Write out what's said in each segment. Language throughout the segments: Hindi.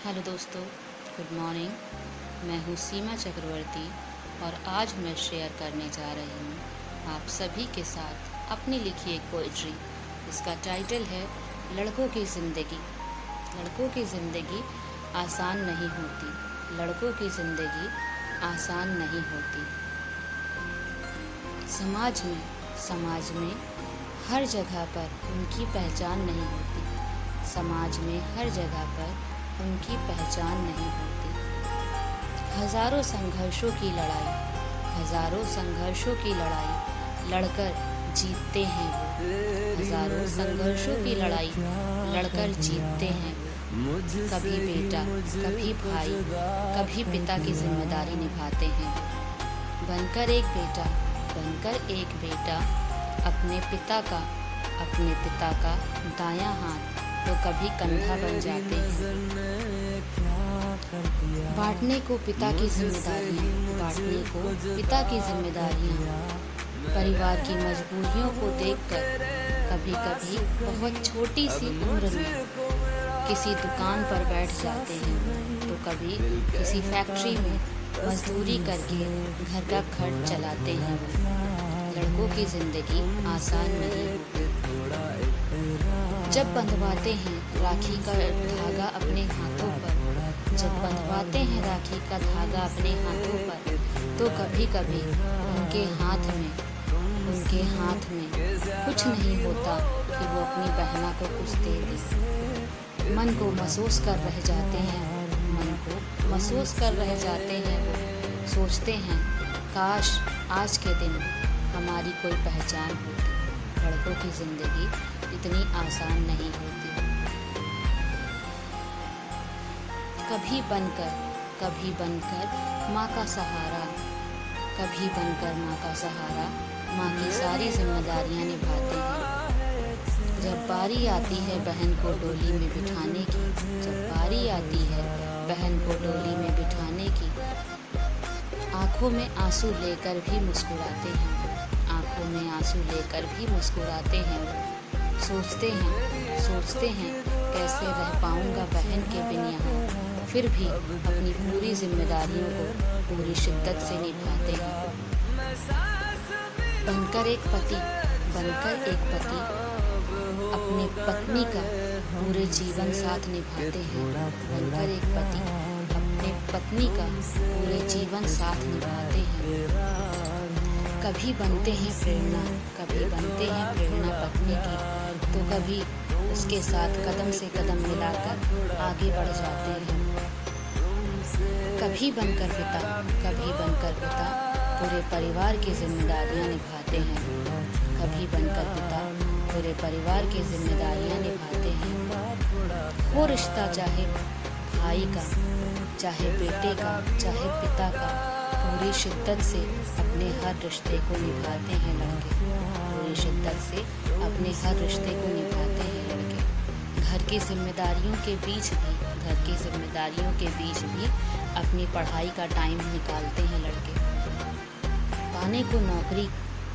हेलो दोस्तों, गुड मॉर्निंग। मैं हूँ सीमा चक्रवर्ती और आज मैं शेयर करने जा रही हूँ आप सभी के साथ अपनी लिखी एक पोइट्री। इसका टाइटल है लड़कों की ज़िंदगी। लड़कों की ज़िंदगी आसान नहीं होती, लड़कों की ज़िंदगी आसान नहीं होती। समाज में हर जगह पर उनकी पहचान नहीं होती। समाज में हर जगह पर उनकी पहचान नहीं होती। हजारों संघर्षों की लड़ाई लड़कर जीतते हैं वो। हजारों संघर्षों की लड़ाई लड़कर जीतते हैं वो। कभी बेटा, कभी भाई, कभी पिता की जिम्मेदारी निभाते हैं वो। बनकर एक बेटा अपने पिता का दायां हाथ तो कभी कंधा बन जाते हैं। बांटने को पिता की जिम्मेदारियां परिवार की मजबूरियों को देखकर कभी-कभी बहुत छोटी सी उम्र में किसी दुकान पर बैठ जाते हैं, तो कभी किसी फैक्ट्री में मजदूरी करके घर का खर्च चलाते हैं। लड़कों की जिंदगी आसान नहीं होती। जब बंधवाते हैं राखी का धागा अपने हाथों पर, तो कभी-कभी उनके हाथ में कुछ नहीं होता कि वो अपनी बहना को कुछ दे दे। मन को महसूस कर रह जाते हैं। सोचते हैं काश आज के दिन हमारी कोई पहचान होती। लड़कों की जिंदगी इतनी आसान नहीं होती। कभी बनकर माँ का सहारा, माँ की सारी जिम्मेदारियां निभाते हैं। जब बारी आती है बहन को डोली में बिठाने की, आंखों में आंसू लेकर भी मुस्कुराते हैं। सोचते हैं कैसे रह पाऊंगा बहन के बिन यहाँ। फिर भी अपनी पूरी जिम्मेदारियों को पूरी शिद्दत से निभाते हैं। बनकर एक पति अपनी पत्नी का पूरे जीवन साथ निभाते हैं। कभी बनते हैं प्रेरणा पत्नी की, तो कभी उसके साथ कदम से कदम मिलाकर आगे बढ़ जाते हैं। कभी बनकर पिता पूरे परिवार की जिम्मेदारियां निभाते हैं। वो रिश्ता चाहे भाई का, चाहे बेटे का, चाहे पिता का, पूरी शिद्दत से अपने हर रिश्ते को निभाते हैं लड़के। घर की जिम्मेदारियों के बीच भी अपनी पढ़ाई का टाइम निकालते हैं लड़के।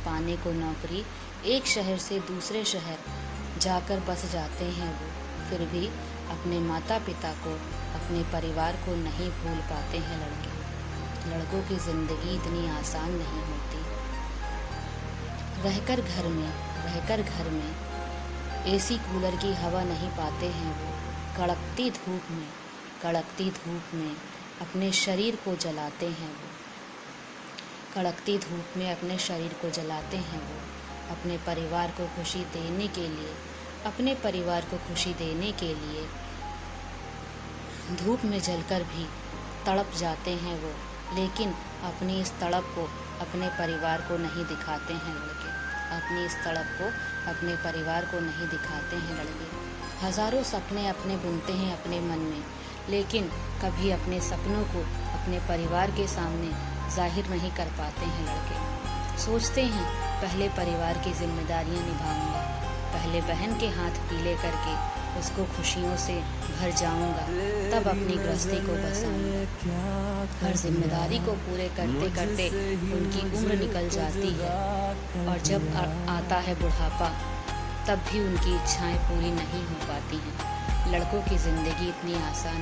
पाने को नौकरी एक शहर से दूसरे शहर जाकर बस जाते हैं वो। फिर भी अपने माता पिता को, अपने परिवार को नहीं भूल पाते हैं लड़के। लड़कों की जिंदगी इतनी आसान नहीं होती। रहकर घर में एसी कूलर की हवा नहीं पाते हैं वो। कड़कती धूप में अपने शरीर को जलाते हैं वो। अपने परिवार को खुशी देने के लिए धूप में जलकर भी तड़प जाते हैं वो। लेकिन अपनी इस तड़प को अपने परिवार को नहीं दिखाते हैं लड़के। हजारों सपने अपने बुनते हैं अपने मन में, लेकिन कभी अपने सपनों को अपने परिवार के सामने जाहिर नहीं कर पाते हैं लड़के। सोचते हैं पहले परिवार की जिम्मेदारियां निभाऊंगा, पहले बहन के हाथ पीले करके उसको खुशियों से भर जाऊंगा, तब अपनी गृहस्थी को बसाऊंगा। हर जिम्मेदारी को पूरे करते उनकी उम्र निकल जाती है, और जब आता है बुढ़ापा तब भी उनकी इच्छाएं पूरी नहीं हो पाती हैं। लड़कों की जिंदगी इतनी आसान